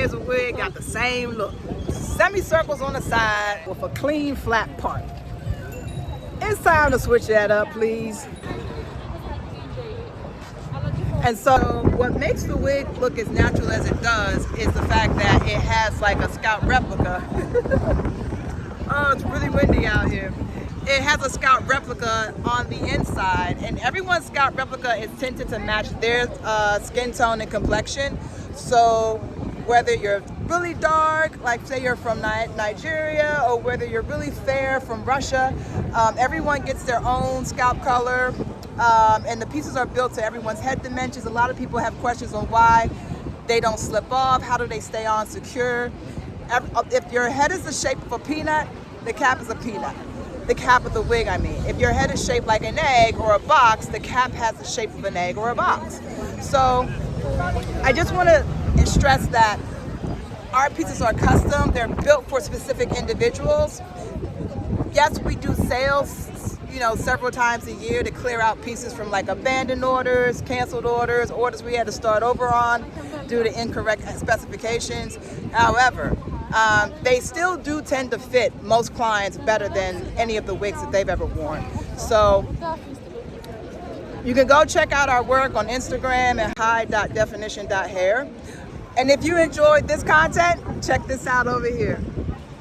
layers of wig, got the same look. Semicircles on the side with a clean flat part. It's time to switch that up, please. And so what makes the wig look as natural as it does is the fact that it has like a scalp replica. Oh, it's really windy out here. It has a scalp replica on the inside, and everyone's scalp replica is tinted to match their skin tone and complexion. So whether you're really dark, like say you're from Nigeria, or whether you're really fair from Russia, everyone gets their own scalp color, and the pieces are built to everyone's head dimensions. A lot of people have questions on why they don't slip off, how do they stay on secure. If your head is the shape of a peanut, the cap is a peanut. The cap of the wig, I mean. If your head is shaped like an egg or a box, the cap has the shape of an egg or a box. So I just want to stress that our pieces are custom. They're built for specific individuals. Yes, we do sales, several times a year to clear out pieces from like abandoned orders, canceled orders, orders we had to start over on due to incorrect specifications. However, they still do tend to fit most clients better than any of the wigs that they've ever worn. So you can go check out our work on Instagram at high.definition.hair. And if you enjoyed this content, check this out over here.